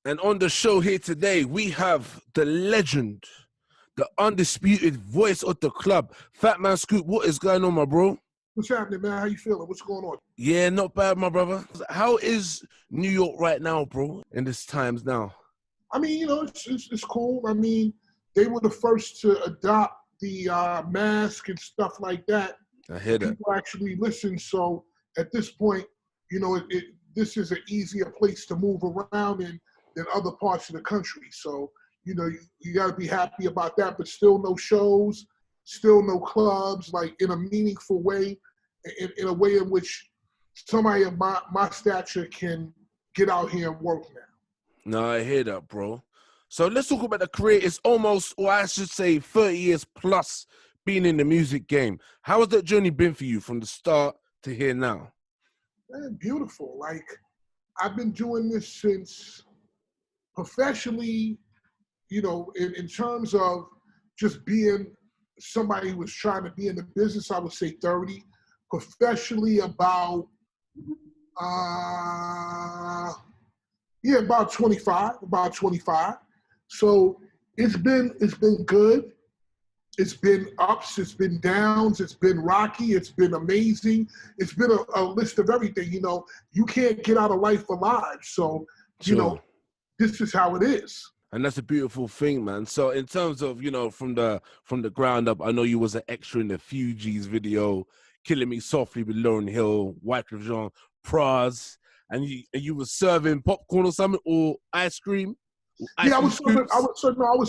And on the show here today, we have the legend, the undisputed voice of the club, Fatman Scoop. What is going on, my bro? What's happening, man? How you feeling? What's going on? Yeah, not bad, my brother. How is New York right now, bro, in this times now? I mean, you know, it's cool. I mean, they were the first to adopt the mask and stuff like that. I hear that. People actually listen. So at this point, you know, this is an easier place to move around in than other parts of the country. So, you know, you got to be happy about that, but still no shows, still no clubs, like in a meaningful way, in a way in which somebody of my stature can get out here and work now. No, I hear that, bro. So let's talk about the career. It's almost, or I should say 30 years plus being in the music game. How has that journey been for you from the start to here now? Man, beautiful. Like, I've been doing this since professionally, you know, in terms of just being somebody who was trying to be in the business, I would say 30. Professionally, about 25. So it's been good. It's been ups, it's been downs, it's been rocky, it's been amazing. It's been a list of everything. You know, you can't get out of life alive. So, you know, this is how it is. And that's a beautiful thing, man. So in terms of, you know, from the ground up, I know you was an extra in the Fugees video, Killing Me Softly with Lauryn Hill, Wyclef Jean, Pras, and you were serving popcorn or something, or ice cream? Yeah, I was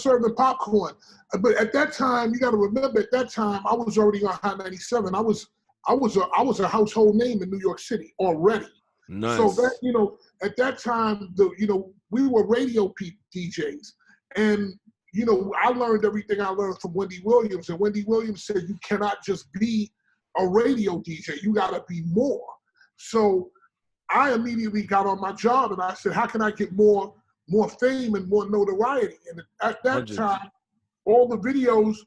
serving popcorn. But at that time, you got to remember, at that time, I was already on High 97. I was a household name in New York City already. Nice. So that, you know, at that time, we were radio DJs, and you know, I learned everything I learned from Wendy Williams, and Wendy Williams said you cannot just be a radio DJ, you got to be more. So I immediately got on my job, and I said, how can I get more fame and more notoriety? And at that time, all the videos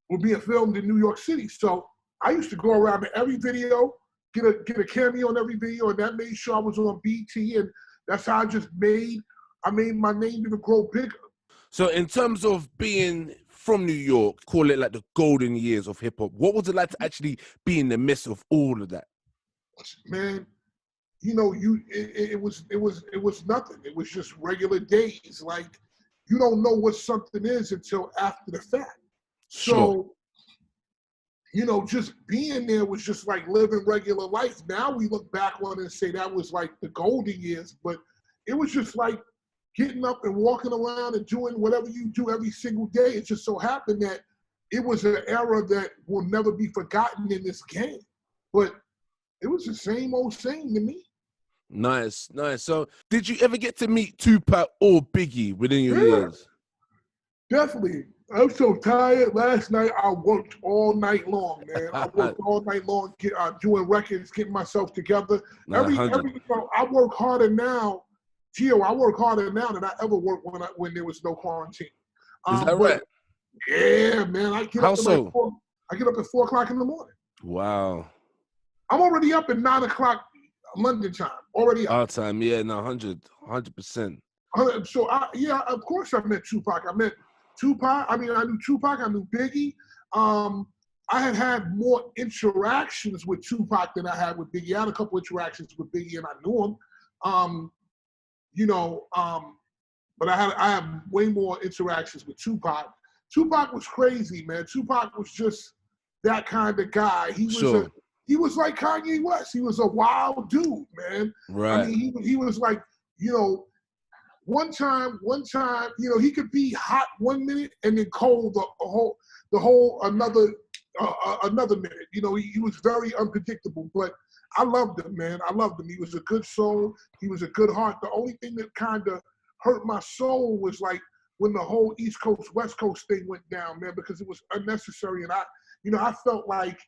were being filmed in New York City. So I used to go around to every video, get a cameo on every video, and that made sure I was on BT, and that's how I made my name even grow bigger. So in terms of being from New York, call it like the golden years of hip hop, what was it like to actually be in the midst of all of that? Man, you know, it was nothing. It was just regular days. Like, you don't know what something is until after the fact. So, you know, just being there was just like living regular life. Now we look back on it and say that was like the golden years, but it was just like getting up and walking around and doing whatever you do every single day. It just so happened that it was an era that will never be forgotten in this game. But it was the same old same to me. Nice. So did you ever get to meet Tupac or Biggie within your years? Definitely. I'm so tired. Last night I worked all night long, man. I worked all night long, doing records, getting myself together. I work harder now. Gio, I work harder now than I ever worked when there was no quarantine. Is that right? Yeah, man. I get up at 4 o'clock in the morning. Wow. I'm already up at 9 o'clock London time. Already up. Our time, yeah, no, 100%. So, of course I met Tupac. I knew Tupac, I knew Biggie. I had had interactions with Tupac than I had with Biggie. I had a couple interactions with Biggie and I knew him. But I have way more interactions with Tupac. Tupac was crazy, man. Tupac was just that kind of guy. He was like Kanye West. He was a wild dude, man. Right. I mean, he was like, you know, one time, you know, he could be hot 1 minute and then cold the whole another minute. You know, he was very unpredictable, but I loved him, man. I loved him. He was a good soul. He was a good heart. The only thing that kind of hurt my soul was like when the whole East Coast, West Coast thing went down, man, because it was unnecessary. And I felt like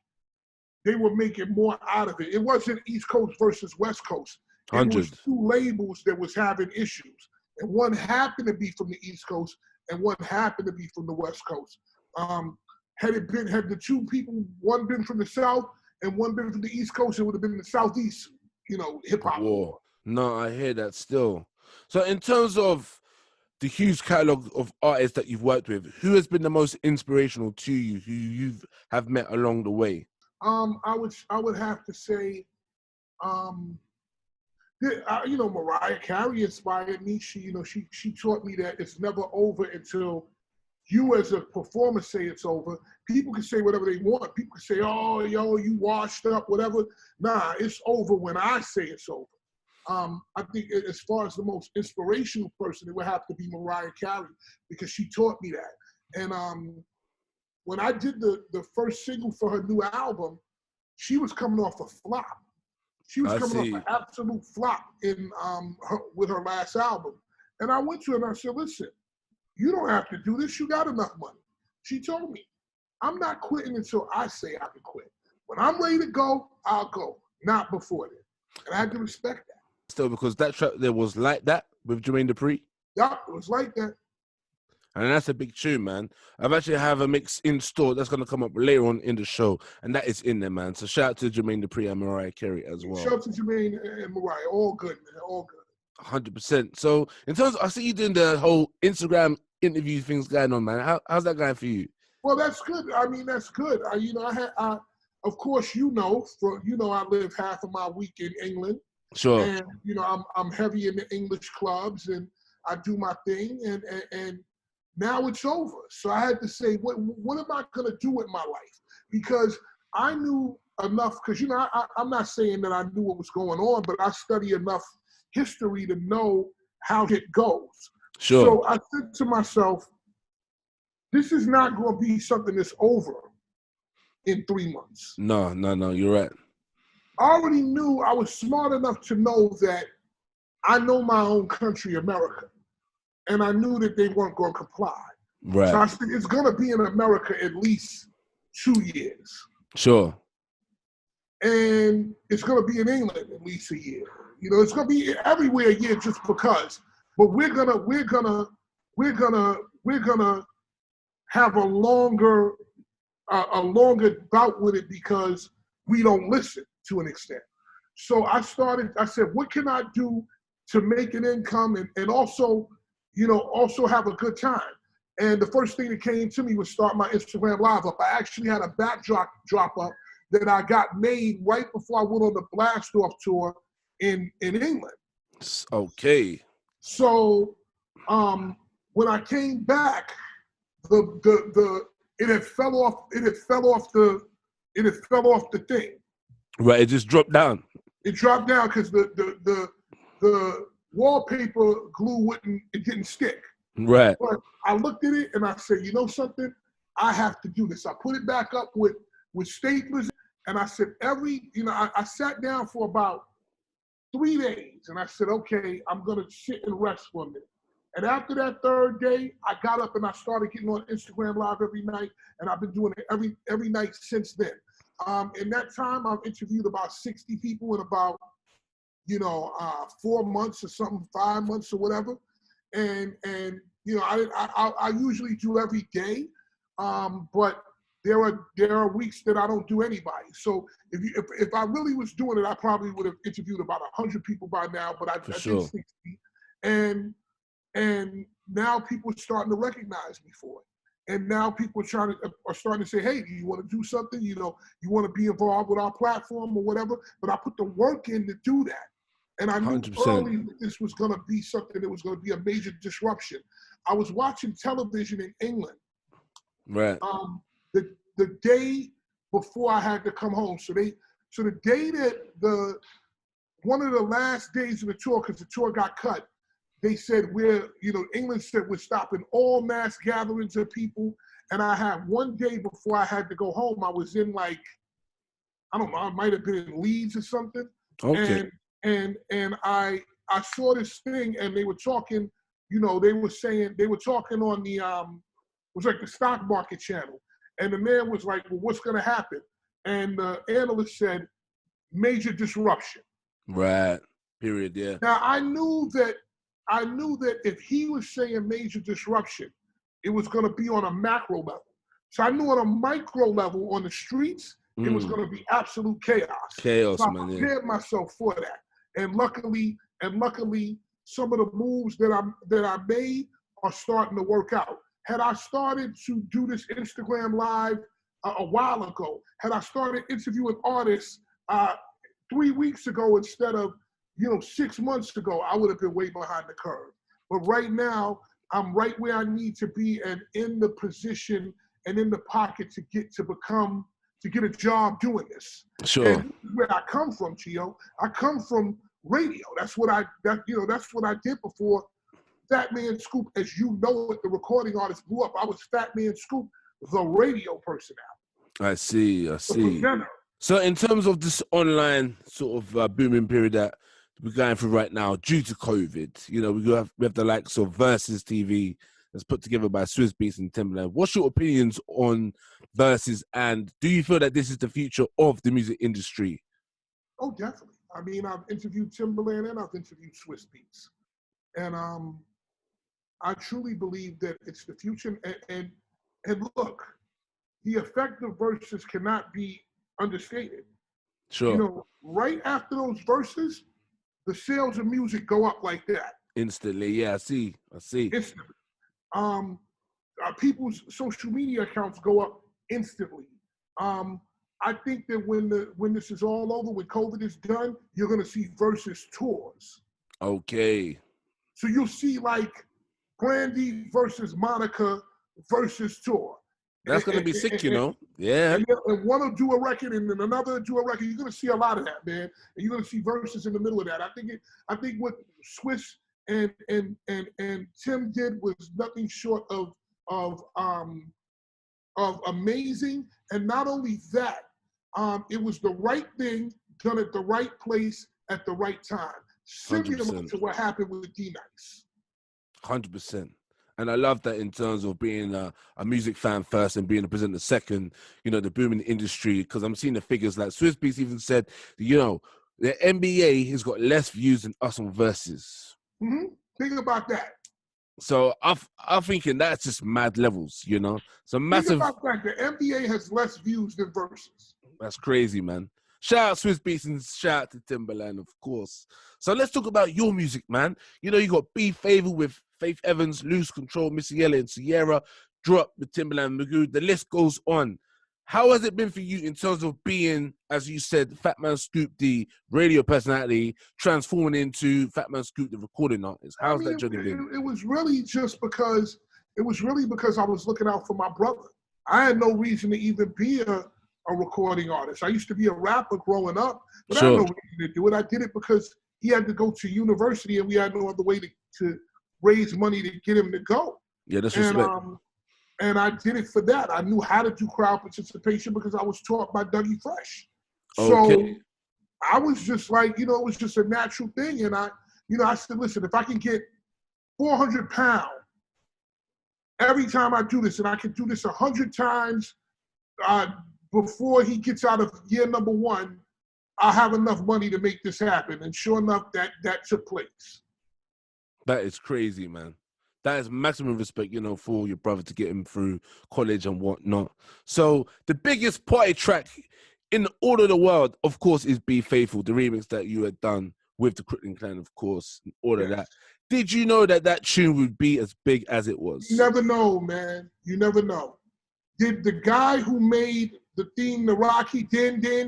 they were making more out of it. It wasn't East Coast versus West Coast. It was two labels that was having issues. And one happened to be from the East Coast and one happened to be from the West Coast. Had the two people, one been from the South and one been from the East Coast, it would have been the Southeast, you know, hip hop war. No, I hear that still. So in terms of the huge catalog of artists that you've worked with, who has been the most inspirational to you, who you have met along the way? I would have to say, Mariah Carey inspired me. She taught me that it's never over until you as a performer say it's over. People can say whatever they want. People can say, oh, yo, you washed up, whatever. Nah, it's over when I say it's over. I think as far as the most inspirational person, it would have to be Mariah Carey, because she taught me that. And when I did the first single for her new album, she was coming off a flop. She was coming off an absolute flop with her last album. And I went to her and I said, listen, you don't have to do this. You got enough money. She told me, I'm not quitting until I say I can quit. When I'm ready to go, I'll go. Not before then. And I had to respect that. Still, because that track there was like that with Jermaine Dupri. Yeah, it was like that. And that's a big tune, man. I've actually have a mix in store that's going to come up later on in the show, and that is in there, man. So shout out to Jermaine Dupri and Mariah Carey as well. Shout out to Jermaine and Mariah. All good, man. All good. 100%. So in terms of, I see you doing the whole Instagram interview things going on, man. How's that going for you? Well, that's good. I mean, that's good. Of course, I live half of my week in England. Sure. And, I'm heavy in the English clubs, and I do my thing, and now it's over. So I had to say, what am I going to do with my life? Because I knew enough, because, I'm not saying that I knew what was going on, but I study enough history to know how it goes. Sure. So I said to myself, this is not going to be something that's over in 3 months. No, you're right. I already knew, I was smart enough to know that I know my own country, America. And I knew that they weren't going to comply. Right. So I said, it's going to be in America at least 2 years. Sure. And it's going to be in England at least a year. It's going to be everywhere a year just because. But we're gonna have a longer bout with it because we don't listen to an extent. So I said, what can I do to make an income and also have a good time? And the first thing that came to me was start my Instagram Live up. I actually had a backdrop drop up that I got made right before I went on the Blast Off tour in England. Okay. So when I came back, it had fell off the thing. Right, it just dropped down. It dropped down because the wallpaper glue didn't stick. Right. But I looked at it and I said, you know something? I have to do this. I put it back up with staplers, and I said I sat down for about 3 days, and I said, okay, I'm gonna sit and rest for a minute. And after that third day, I got up and I started getting on Instagram Live every night, and I've been doing it every night since then. In that time, I've interviewed about 60 people in about 4 months or something, 5 months or whatever. And I usually do every day, but there are weeks that I don't do anybody. So if I really was doing it, I probably would have interviewed about 100 people by now. But I did 60, and now people are starting to recognize me for it. And now people are starting to say, hey, do you want to do something? You want to be involved with our platform or whatever? But I put the work in to do that. And I knew 100%. early that this was going to be something that was going to be a major disruption. I was watching television in England. Right. The day before I had to come home. So the day that one of the last days of the tour, because the tour got cut, they said England said we're stopping all mass gatherings of people. And I had one day before I had to go home, I was in I don't know, I might have been in Leeds or something. Okay. And I saw this thing, and they were talking, they were talking on the it was like the stock market channel. And the man was like, well, what's gonna happen? And the analyst said, major disruption. Right. Period, yeah. Now I knew that if he was saying major disruption, it was gonna be on a macro level. So I knew on a micro level on the streets, it was gonna be absolute chaos. Chaos, so I man. prepared myself for that. And luckily, some of the moves that I made are starting to work out. Had I started to do this Instagram live a while ago, had I started interviewing artists 3 weeks ago instead of 6 months ago, I would have been way behind the curve. But right now, I'm right where I need to be and in the position and in the pocket to get a job doing this. Sure. And where I come from, Chio, I come from radio. That's what I did before Fatman Scoop, as you know it, the recording artist blew up. I was Fatman Scoop, the radio personality. I see. The presenter. So in terms of this online sort of booming period that we're going through right now due to COVID, we have the likes of Versus TV that's put together by Swizz Beatz and Timbaland. What's your opinions on Versus, and do you feel that this is the future of the music industry? Oh, definitely. I mean, I've interviewed Timbaland and I've interviewed Swizz Beatz. And I truly believe that it's the future. And look, the effect of Versus cannot be understated. Sure. Right after those verses, the sales of music go up like that. Instantly, yeah, I see. Instantly. People's social media accounts go up instantly. I think that when this is all over, when COVID is done, you're gonna see Versus tours. Okay. So you'll see like Brandy versus Monica versus tour. That's gonna be sick, Yeah. And one will do a record, and then another will do a record. You're gonna see a lot of that, man. And you're gonna see Versus in the middle of that. I think what Swizz and Tim did was nothing short of amazing. And not only that, it was the right thing done at the right place at the right time. Similar 100%. to what happened with D-Nice. 100%. And I love that in terms of being a music fan first and being a presenter second, the booming industry, because I'm seeing the figures like Swizz Beatz even said, the NBA has got less views than us on Versus. Mm-hmm. Think about that. So I'm thinking that's just mad levels, So massive. Think about that. The NBA has less views than Versus. That's crazy, man. Shout out Swizz Beatz and shout out to Timbaland, of course. So let's talk about your music, man. You got Be Favor with Faith Evans, Lose Control, Missy Elliott and Sierra, Drop with Timbaland, Magoo. The list goes on. How has it been for you in terms of being, as you said, Fatman Scoop, the radio personality, transforming into Fatman Scoop, the recording artist? How's that journey been? It was really just because I was looking out for my brother. I had no reason to even be a recording artist. I used to be a rapper growing up, but I had no reason to do it. I did it because he had to go to university and we had no other way to raise money to get him to go. Yeah, that's respect. And I did it for that. I knew how to do crowd participation because I was taught by Dougie Fresh. Okay. So I was just like, it was just a natural thing. And I said, listen, if I can get 400 pounds every time I do this, and I can do this 100 times before he gets out of year number 1, I'll have enough money to make this happen. And sure enough, that took place. That is crazy, man. That is maximum respect, for your brother to get him through college and whatnot. So the biggest party track in all of the world, of course, is Be Faithful, the remix that you had done with the Crooklyn Clan, of course, and all of that. Did you know that tune would be as big as it was? You never know, man. You never know. Did the guy who made the theme, the Rocky, did he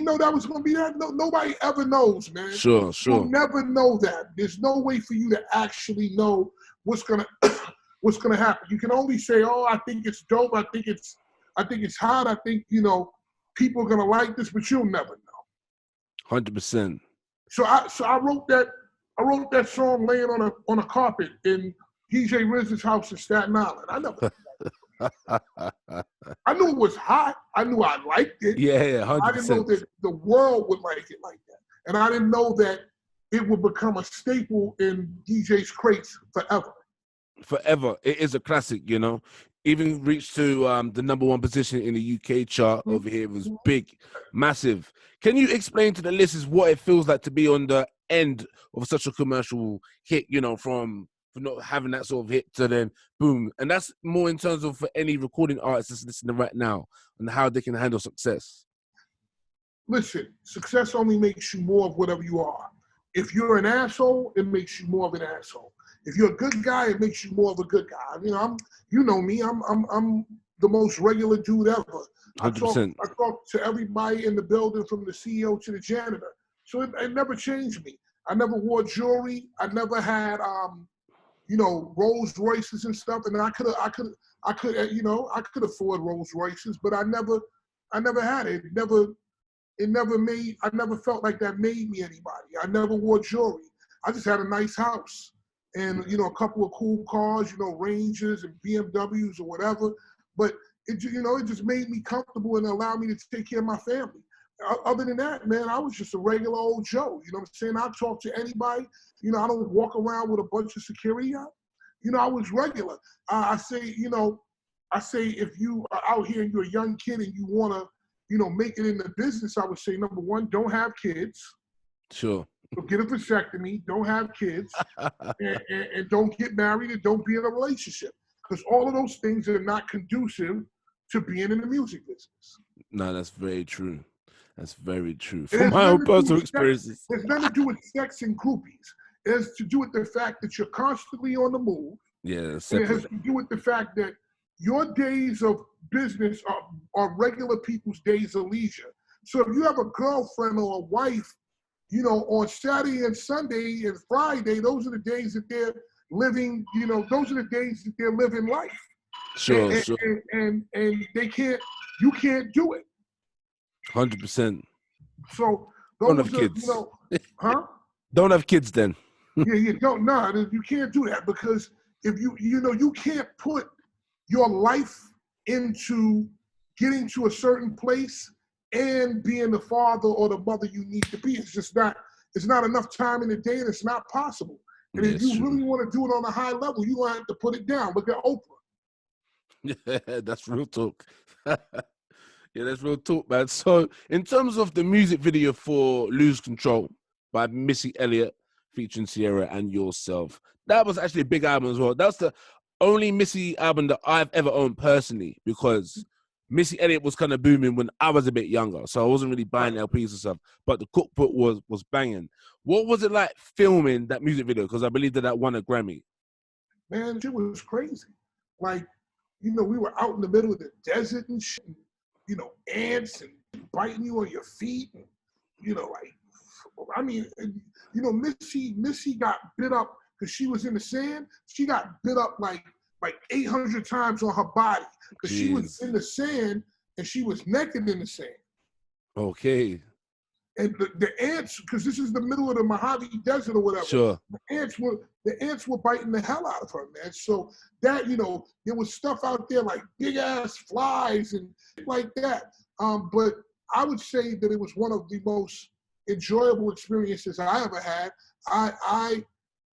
know that was going to be that? No, nobody ever knows, man. Sure. You'll never know that. There's no way for you to actually know what's gonna happen. You can only say, "Oh, I think it's dope. I think it's hot. I think people are gonna like this," but you'll never know. 100%. So I wrote that song laying on a carpet in DJ Riz's house in Staten Island. I knew it was hot. I knew I liked it. Yeah, 100%. I didn't know that the world would like it like that. And I didn't know that it would become a staple in DJ's crates forever. Forever. It is a classic, Even reached to the #1 position in the UK chart over here. It was big, massive. Can you explain to the listeners what it feels like to be on the end of such a commercial hit, from not having that sort of hit to then boom? And that's more in terms of for any recording artist that's listening right now and how they can handle success. Listen, success only makes you more of whatever you are. if you're an asshole, it makes you more of an asshole. If you're a good guy, it makes you more of a good guy. You know, you know me, I'm the most regular dude ever. 100%. I talk to everybody in the building, from the CEO to the janitor. So it never changed me. I never wore jewelry. I never had, you know, Rolls Royces and stuff. And I could, you know, I could afford Rolls Royces, but I never had it. I never felt like that made me anybody. I never wore jewelry. I just had a nice house and, you know, a couple of cool cars, you know, Rangers and BMWs or whatever. But it, you know, it just made me comfortable and allowed me to take care of my family. Other than that, man, I was just a regular old Joe. You know what I'm saying? I talk to anybody. You know, I don't walk around with a bunch of security out. You know, I was regular. I say if you are out here and you're a young kid and you want to, you know, make it in the business, I would say, number one, don't have kids. Sure. So get a vasectomy, don't have kids, and don't get married and don't be in a relationship. Because all of those things are not conducive to being in the music business. No, that's very true. That's very true. From my own personal experiences. It has nothing to do with sex and groupies. It has to do with the fact that you're constantly on the move. Yeah, it has to do with the fact that your days of business are regular people's days of leisure. So if you have a girlfriend or a wife, you know, on Saturday and Sunday and Friday, those are the days that they're living, you know, those are the days that they're living life. Sure, and you can't do it. 100%. So don't have kids. You know, huh? Don't have kids then. Yeah, you don't. No, you can't do that, because if you can't put your life into getting to a certain place and being the father or the mother you need to be. It's not enough time in the day, and it's not possible. And if you really want to do it on a high level, you're going to have to put it down. Look at Oprah. Yeah, that's real talk. Yeah, that's real talk, man. So in terms of the music video for Lose Control by Missy Elliott featuring Sierra and yourself, that was actually a big album as well. That's the only Missy album that I've ever owned personally, because Missy Elliott was kind of booming when I was a bit younger, so I wasn't really buying LPs and stuff, but the cookbook was banging. What was it like filming that music video? Because I believe that won a Grammy. Man, it was crazy. Like, you know, we were out in the middle of the desert and shit, and, you know, ants and biting you on your feet. And, you know, like, I mean, you know, Missy got bit up because she was in the sand. She got bit up like 800 times on her body because she was in the sand and she was naked in the sand. Okay. And the ants, because this is the middle of the Mojave Desert or whatever. Sure. The ants were biting the hell out of her, man. So that, you know, there was stuff out there like big ass flies and like that. But I would say that it was one of the most enjoyable experiences I ever had.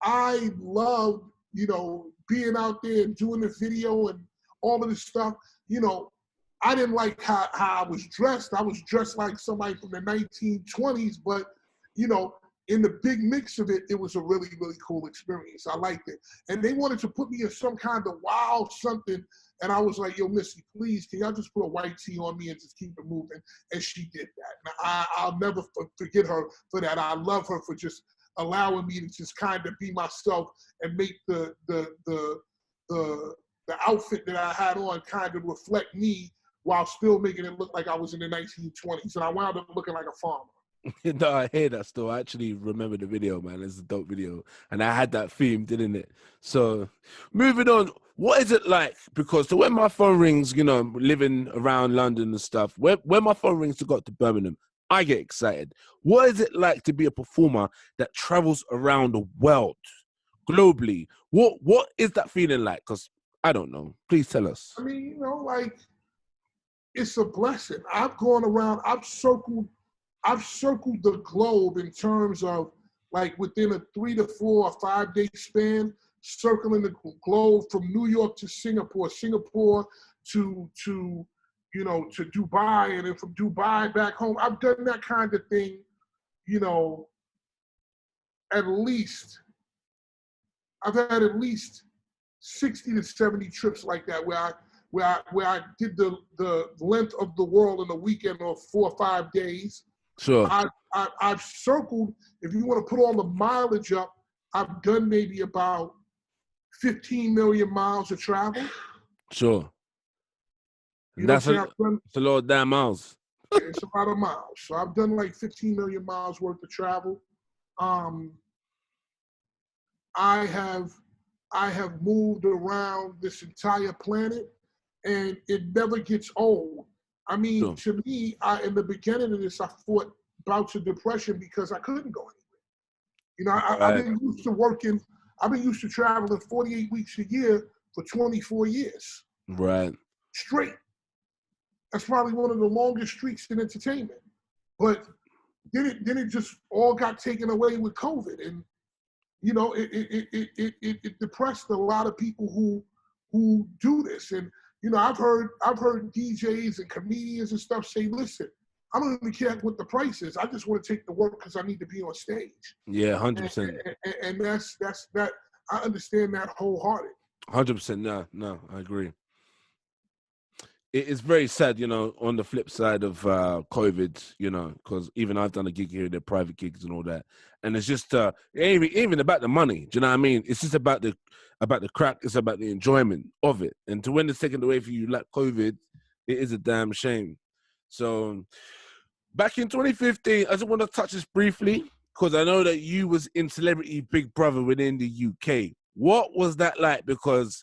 I loved, you know, being out there and doing the video and all of this stuff. You know, I didn't like how I was dressed. I was dressed like somebody from the 1920s, but, you know, in the big mix of it, it was a really, really cool experience. I liked it. And they wanted to put me in some kind of wild something. And I was like, yo, Missy, please, can y'all just put a white tee on me and just keep it moving? And she did that. And I'll never forget her for that. I love her for just allowing me to just kind of be myself and make the outfit that I had on kind of reflect me while still making it look like I was in the 1920s. And I wound up looking like a farmer. No, I hear that still. I actually remember the video, man. It's a dope video. And I had that theme, didn't it? So moving on, what is it like? Because when my phone rings, you know, living around London and stuff, when my phone rings to go to Birmingham, I get excited. What is it like to be a performer that travels around the world, globally? What is that feeling like? Because I don't know. Please tell us. I mean, you know, like, it's a blessing. I've gone around, I've circled the globe in terms of, like, within a 3 to 4 or 5 day span, circling the globe from New York to Singapore to you know, to Dubai, and then from Dubai back home. I've done that kind of thing, you know, I've had at least 60 to 70 trips like that where I did the length of the world in a weekend or 4 or 5 days. Sure. I've circled, if you want to put all the mileage up, I've done maybe about 15 million miles of travel. Sure. You know what I'm saying? It's a lot of damn miles. Yeah, it's a lot of miles. So I've done like 15 million miles worth of travel. I have moved around this entire planet, and it never gets old. I mean, Sure. to me, in the beginning of this, I fought bouts of depression because I couldn't go anywhere. You know, I've been used to working. I've been used to traveling 48 weeks a year for 24 years. Right. Straight. That's probably one of the longest streaks in entertainment. But then it just all got taken away with COVID, and you know, it depressed a lot of people who do this. And you know, I've heard DJs and comedians and stuff say, "Listen, I don't even care what the price is. I just want to take the work because I need to be on stage." Yeah, 100%. And that's that. I understand that wholeheartedly. 100%. No, I agree. It's very sad, you know, on the flip side of COVID, you know, because even I've done a gig here, the private gigs and all that. And it's just, it ain't even about the money. Do you know what I mean? It's just about the crack. It's about the enjoyment of it. And to when it's taken away from you like COVID, it is a damn shame. So back in 2015, I just want to touch this briefly because I know that you was in Celebrity Big Brother within the UK. What was that like? Because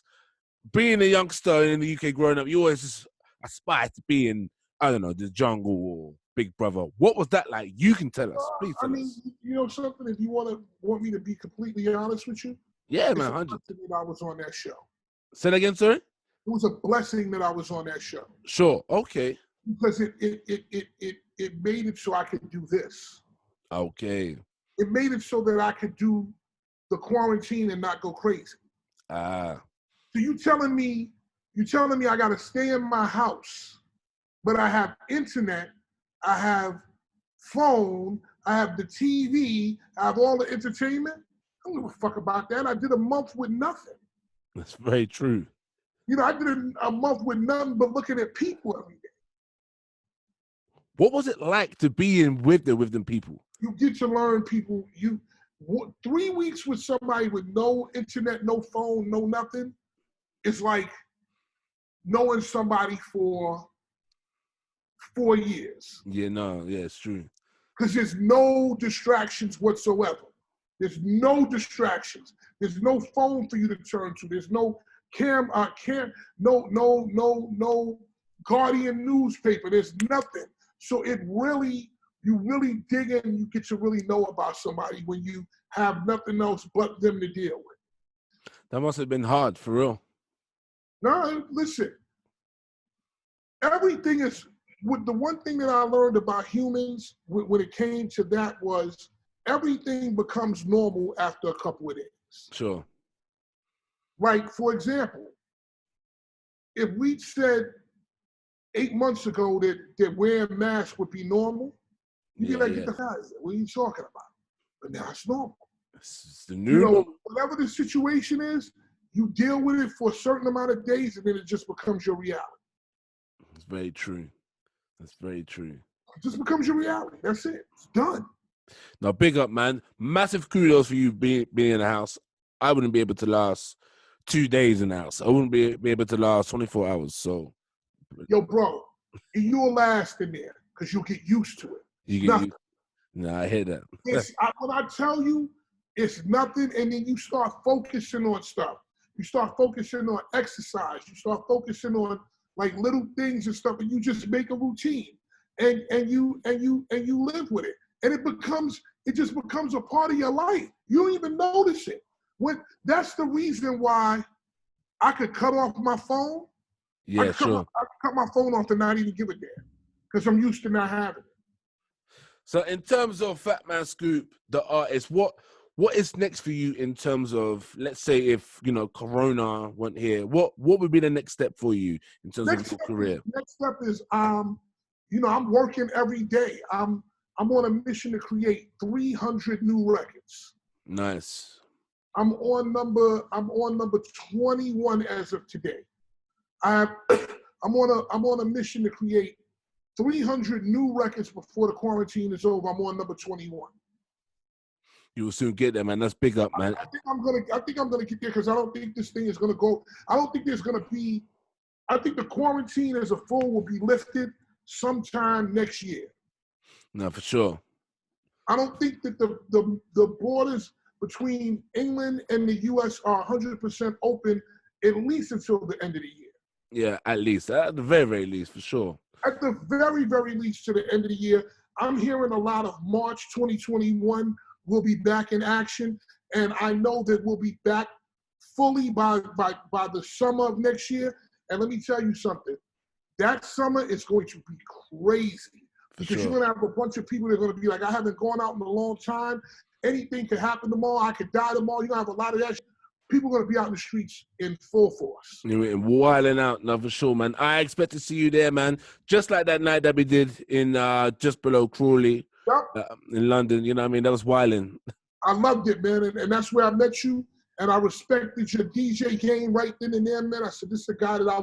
being a youngster in the UK growing up, you always just aspire to be in, I don't know, the Jungle or Big Brother. What was that like? You can tell us. Please tell us. You know something, if you want me to be completely honest with you? Yeah, it's man, a 100. blessing that I was on that show. Say that again, sorry? It was a blessing that I was on that show. Sure, okay. Because it made it so I could do this. Okay. It made it so that I could do the quarantine and not go crazy. Ah. So you telling me I got to stay in my house, but I have internet, I have phone, I have the TV, I have all the entertainment? I don't give a fuck about that. I did a month with nothing. That's very true. You know, I did a month with nothing but looking at people every day. What was it like to be in with them people? You get to learn people. 3 weeks with somebody with no internet, no phone, no nothing. It's like knowing somebody for 4 years. Yeah, it's true. Because there's no distractions whatsoever. There's no distractions. There's no phone for you to turn to. There's no no Guardian newspaper. There's nothing. So you really dig in and you get to really know about somebody when you have nothing else but them to deal with. That must have been hard, for real. No, listen. Everything is, the one thing that I learned about humans when it came to that was everything becomes normal after a couple of days. Sure. Like, for example, if we said 8 months ago that wearing masks would be normal, you'd be like, get the hell out of here. What are you talking about? But now it's normal. It's the new normal. Whatever the situation is, you deal with it for a certain amount of days and then it just becomes your reality. It's very true. That's very true. It just becomes your reality. That's it. It's done. Now, big up, man. Massive kudos for you being in the house. I wouldn't be able to last 2 days in the house. I wouldn't be able to last 24 hours. So, yo, bro, you'll last in there because you'll get used to it. I hear that. When I tell you, it's nothing, and then you start focusing on stuff. You start focusing on exercise. You start focusing on like little things and stuff, and you just make a routine, and you live with it, and it just becomes a part of your life. You don't even notice it. That's the reason why I could cut off my phone. Yeah, sure. I could cut my phone off and not even give it there because I'm used to not having it. So in terms of Fatman Scoop, the artist, what is next for you in terms of, let's say if, you know, Corona went here, what would be the next step for you in terms of your career? Next step is, you know, I'm working every day. I'm on a mission to create 300 new records. Nice. I'm on number 21 as of today. I'm on a mission to create 300 new records before the quarantine is over. I'm on number 21. You will soon get there, man. That's big up, man. I think I'm gonna get there because I don't think this thing is gonna go. I don't think there's gonna be. I think the quarantine as a full will be lifted sometime next year. No, for sure. I don't think that the borders between England and the U.S. are 100% open at least until the end of the year. Yeah, at least. At the very, very least, for sure. At the very, very least to the end of the year. I'm hearing a lot of March 2021 will be back in action, and I know that we'll be back fully by the summer of next year. And let me tell you something. That summer is going to be crazy because you're going to have a bunch of people that are going to be like, I haven't gone out in a long time. Anything could happen tomorrow. I could die tomorrow. You're going to have a lot of that. People are going to be out in the streets in full force. You're wilding out, no, for sure, man. I expect to see you there, man. Just like that night that we did in just below Crawley in London. You know what I mean? That was wilding. I loved it, man. And that's where I met you. And I respected your DJ game right then and there, man. I said, this is a guy that I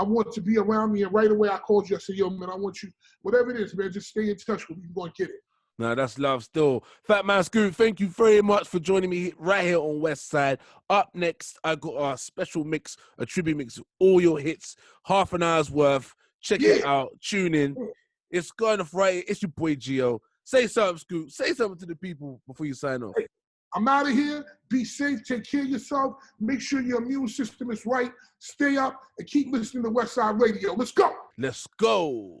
want to be around me. And right away I called you. I said, yo, man, I want you, whatever it is, man, just stay in touch with me. You're going to get it. No, that's love still. Fatman Scoop, thank you very much for joining me right here on Westside. Up next, I got a special mix, a tribute mix of all your hits, half an hour's worth. Check it out. Tune in. It's going off right. It's your boy Gio. Say something, Scoop. Say something to the people before you sign off. Hey, I'm out of here. Be safe. Take care of yourself. Make sure your immune system is right. Stay up and keep listening to Westside Radio. Let's go. Let's go.